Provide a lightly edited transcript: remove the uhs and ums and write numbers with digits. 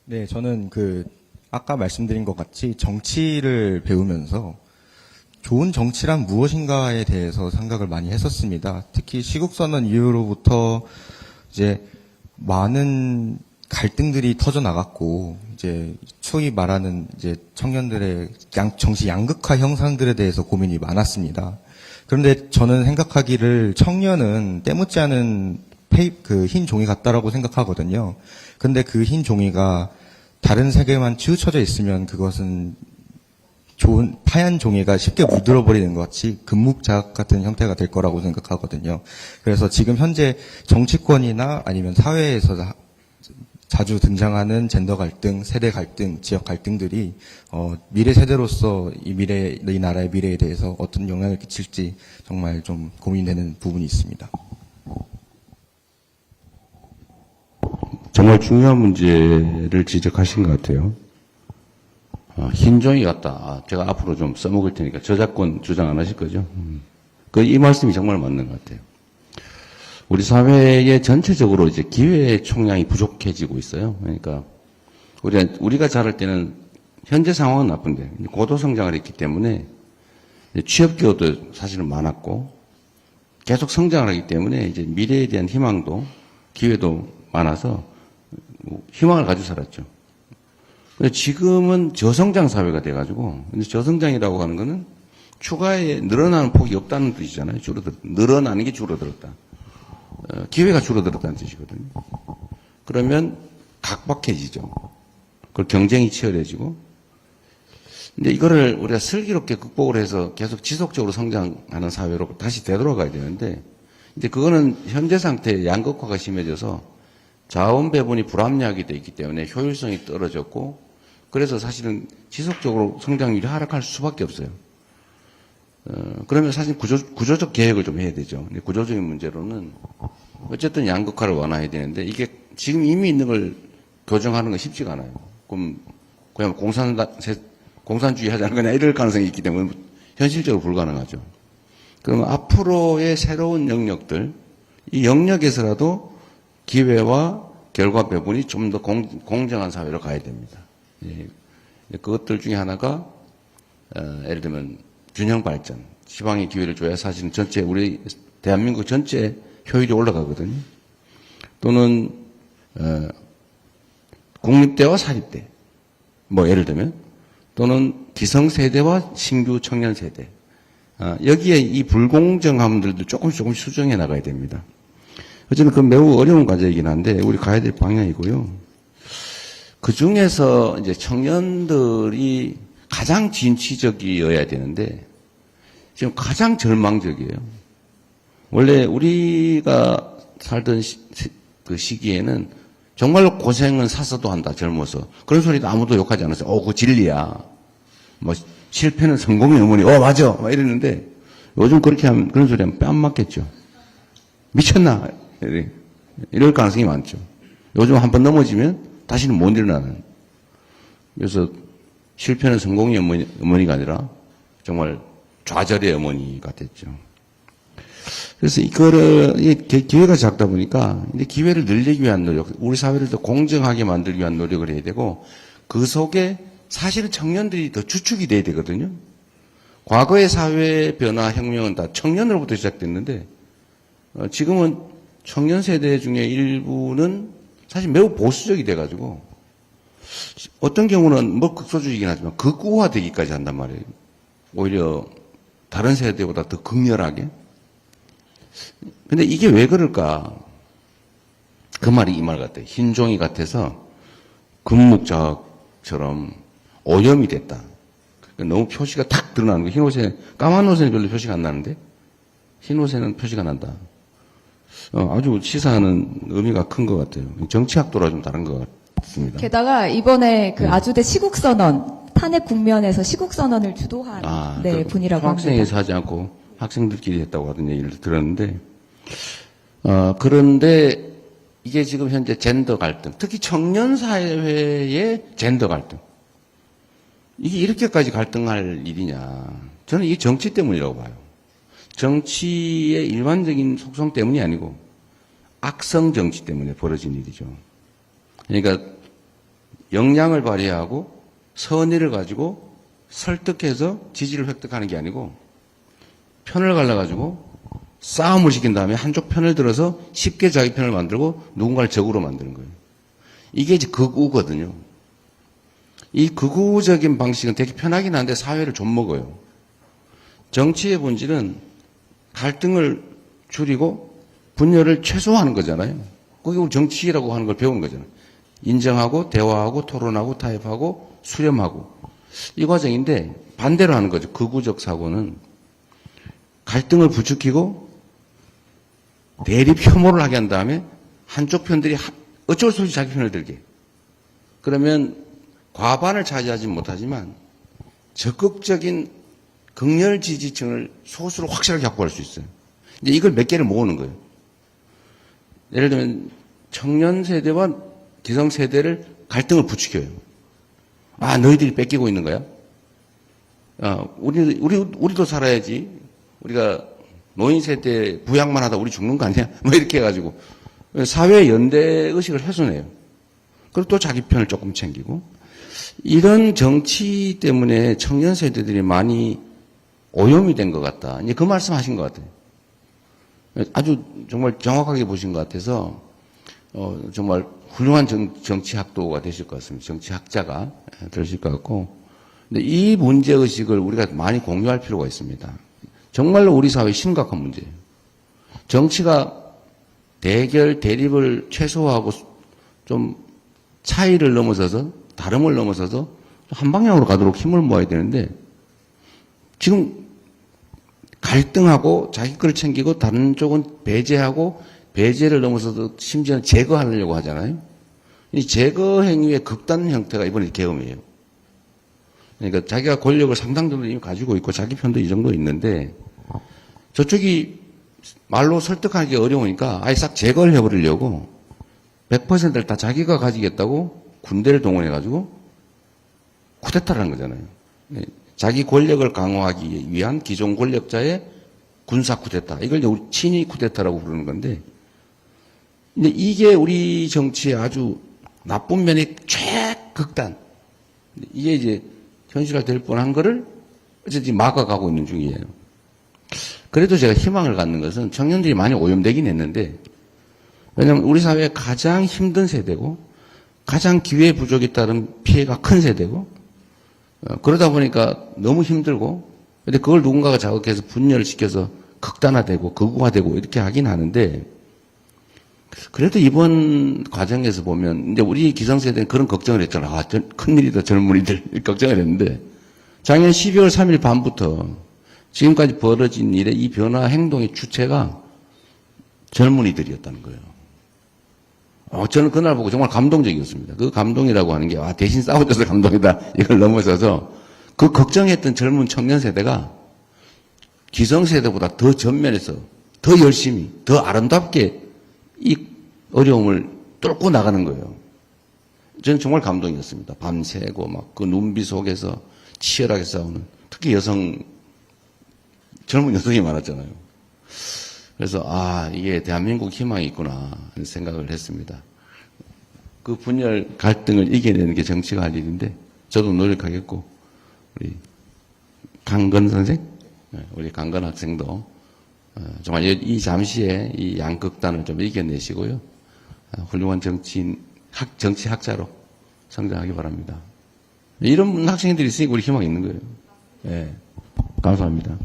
네, 저는 아까 말씀드린 것 같이 정치를 배우면서 좋은 정치란 무엇인가에 대해서 생각을 많이 했었습니다. 특히 시국선언 이후로부터 이제 많은 갈등들이 터져 나갔고, 이제 소위 말하는 이제 청년들의 정치 양극화 형상들에 대해서 고민이 많았습니다. 그런데 저는 생각하기를 청년은 때묻지 않은 흰 종이 같다라고 생각하거든요. 근데 그 흰 종이가 다른 세계만 치우쳐져 있으면 그것은 좋은 하얀 종이가 쉽게 물들어버리는 것 같이 금묵자학 같은 형태가 될 거라고 생각하거든요. 그래서 지금 현재 정치권이나 아니면 사회에서 자주 등장하는 젠더 갈등, 세대 갈등, 지역 갈등들이 미래 세대로서 이 나라의 미래에 대해서 어떤 영향을 끼칠지 정말 좀 고민되는 부분이 있습니다. 정말 중요한 문제를 지적하신 것 같아요. 흰종이 같다. 제가 앞으로 좀 써먹을 테니까 저작권 주장 안 하실 거죠? 이 말씀이 정말 맞는 것 같아요. 우리 사회에 전체적으로 이제 기회 총량이 부족해지고 있어요. 그러니까 우리가 자랄 때는 현재 상황은 나쁜데 고도 성장을 했기 때문에 취업 기회도 사실은 많았고 계속 성장을 하기 때문에 이제 미래에 대한 희망도 기회도 많아서 희망을 가지고 살았죠. 근데 지금은 저성장 사회가 돼가지고, 근데 저성장이라고 하는 거는 추가에 늘어나는 폭이 없다는 뜻이잖아요. 늘어나는 게 줄어들었다. 기회가 줄어들었다는 뜻이거든요. 그러면 각박해지죠. 그리고 경쟁이 치열해지고. 근데 이거를 우리가 슬기롭게 극복을 해서 계속 지속적으로 성장하는 사회로 다시 되돌아가야 되는데, 이제 그거는 현재 상태의 양극화가 심해져서 자원 배분이 불합리하게 돼 있기 때문에 효율성이 떨어졌고, 그래서 사실은 지속적으로 성장률이 하락할 수밖에 없어요. 그러면 사실 구조적 계획을 좀 해야 되죠. 근데 구조적인 문제로는 어쨌든 양극화를 완화해야 되는데 이게 지금 이미 있는 걸 교정하는 건 쉽지가 않아요. 그럼 그냥 공산주의 하자는 거냐 이럴 가능성이 있기 때문에 현실적으로 불가능하죠. 그러면 앞으로의 새로운 영역들, 이 영역에서라도 기회와 결과 배분이 좀 더 공정한 사회로 가야 됩니다. 그것들 중에 하나가 예를 들면 균형 발전, 지방의 기회를 줘야 사실은 전체 우리 대한민국 전체 효율이 올라가거든요. 또는 국립대와 사립대, 예를 들면 또는 기성세대와 신규 청년 세대, 여기에 이 불공정함들도 조금씩 수정해 나가야 됩니다. 어쨌든 그 매우 어려운 과제이긴 한데 우리 가야 될 방향이고요. 그 중에서 이제 청년들이 가장 진취적이어야 되는데 지금 가장 절망적이에요. 원래 우리가 살던 그 시기에는 정말로 고생은 사서도 한다, 젊어서. 그런 소리도 아무도 욕하지 않았어요. 그거 진리야. 실패는 성공의 어머니. 맞아. 이랬는데 요즘 그렇게 하면, 그런 소리 하면 뺨 맞겠죠. 미쳤나? 이럴 가능성이 많죠. 요즘 한번 넘어지면 다시는 못 일어나는. 그래서 실패는 성공의 어머니가 아니라 정말 좌절의 어머니가 됐죠. 그래서 기회가 작다 보니까 이제 기회를 늘리기 위한 노력, 우리 사회를 더 공정하게 만들기 위한 노력을 해야 되고 그 속에 사실은 청년들이 더 주축이 돼야 되거든요. 과거의 사회 변화 혁명은 다 청년으로부터 시작됐는데 지금은 청년 세대 중에 일부는 사실 매우 보수적이 돼가지고 어떤 경우는 극소주의이긴 하지만 극우화되기까지 한단 말이에요. 오히려 다른 세대보다 더 극렬하게. 근데 이게 왜 그럴까? 그 말이 이 말 같아요. 흰종이 같아서 금묵자처럼 오염이 됐다. 너무 표시가 탁 드러나는 거예요. 흰 옷에, 까만 옷에는 별로 표시가 안 나는데 흰 옷에는 표시가 난다. 아주 시사하는 의미가 큰 것 같아요. 정치학도랑 좀 다른 것 같습니다. 게다가 이번에 아주대 시국선언, 탄핵 국면에서 시국선언을 주도한 분이라고 합니다. 학생회에서 하지 않고 학생들끼리 했다고 하던 얘기를 들었는데, 그런데 이게 지금 현재 젠더 갈등, 특히 청년 사회의 젠더 갈등, 이게 이렇게까지 갈등할 일이냐. 저는 이게 정치 때문이라고 봐요. 정치의 일반적인 속성 때문이 아니고 악성 정치 때문에 벌어진 일이죠. 그러니까 역량을 발휘하고 선의를 가지고 설득해서 지지를 획득하는 게 아니고 편을 갈라가지고 싸움을 시킨 다음에 한쪽 편을 들어서 쉽게 자기 편을 만들고 누군가를 적으로 만드는 거예요. 이게 이제 극우거든요. 이 극우적인 방식은 되게 편하긴 한데 사회를 좀 먹어요. 정치의 본질은 갈등을 줄이고 분열을 최소화하는 거잖아요. 그게 우리 정치라고 하는 걸 배우는 거잖아요. 인정하고 대화하고 토론하고 타협하고 수렴하고 이 과정인데 반대로 하는 거죠. 극우적 사고는 갈등을 부추기고 대립 혐오를 하게 한 다음에 한쪽 편들이 어쩔 수 없이 자기 편을 들게. 그러면 과반을 차지하지 못하지만 적극적인 극렬 지지층을 소수로 확실하게 확보할 수 있어요. 이제 이걸 몇 개를 모으는 거예요. 예를 들면 청년 세대와 기성 세대를 갈등을 부추겨요. 아, 너희들이 뺏기고 있는 거야? 우리도 살아야지. 우리가 노인 세대 부양만 하다 우리 죽는 거 아니야? 뭐 이렇게 해가지고 사회 연대 의식을 훼손해요. 그리고 또 자기 편을 조금 챙기고 이런 정치 때문에 청년 세대들이 많이 오염이 된 것 같다. 이제 그 말씀하신 것 같아요. 아주 정말 정확하게 보신 것 같아서 정말 훌륭한 정치학도가 되실 것 같습니다. 정치학자가 되실 것 같고, 근데 이 문제 의식을 우리가 많이 공유할 필요가 있습니다. 정말로 우리 사회 심각한 문제예요. 정치가 대결, 대립을 최소화하고 좀 차이를 넘어서서 다름을 넘어서서 한 방향으로 가도록 힘을 모아야 되는데 지금 갈등하고 자기 걸 챙기고 다른 쪽은 배제하고 배제를 넘어서도 심지어는 제거하려고 하잖아요. 이 제거 행위의 극단 형태가 이번에 계엄이에요. 그러니까 자기가 권력을 상당 정도 이미 가지고 있고 자기 편도 이 정도 있는데 저쪽이 말로 설득하기 어려우니까 아예 싹 제거를 해버리려고 100%를 다 자기가 가지겠다고 군대를 동원해가지고 쿠데타를 한 거잖아요. 자기 권력을 강화하기 위한 기존 권력자의 군사 쿠데타. 이걸 우리 친위 쿠데타라고 부르는 건데, 근데 이게 우리 정치의 아주 나쁜 면의 최극단. 이게 이제 현실화될 뻔한 거를 어쨌든 막아가고 있는 중이에요. 그래도 제가 희망을 갖는 것은 청년들이 많이 오염되긴 했는데, 왜냐하면 우리 사회의 가장 힘든 세대고, 가장 기회 부족에 따른 피해가 큰 세대고, 그러다 보니까 너무 힘들고, 근데 그걸 누군가가 자극해서 분열을 시켜서 극단화되고 극우화되고 이렇게 하긴 하는데, 그래도 이번 과정에서 보면 이제 우리 기성세대는 그런 걱정을 했잖아. 아, 큰일이다 젊은이들 걱정을 했는데 작년 12월 3일 밤부터 지금까지 벌어진 일의 이 변화 행동의 주체가 젊은이들이었다는 거예요. 저는 그날 보고 정말 감동적이었습니다. 그 감동이라고 하는 게 대신 싸워줘서 감동이다 이걸 넘어서서 그 걱정했던 젊은 청년 세대가 기성세대보다 더 전면에서 더 열심히 더 아름답게 이 어려움을 뚫고 나가는 거예요. 저는 정말 감동이었습니다. 밤새고 막 그 눈비 속에서 치열하게 싸우는 특히 젊은 여성이 많았잖아요. 그래서 이게 대한민국 희망이 있구나 하는 생각을 했습니다. 그 분열 갈등을 이겨내는 게 정치가 할 일인데 저도 노력하겠고 우리 강건 선생, 우리 강건 학생도 정말 이 잠시에 이 양극단을 좀 이겨내시고요. 훌륭한 정치학자로 성장하기 바랍니다. 이런 학생들이 있으니까 우리 희망이 있는 거예요. 네, 감사합니다.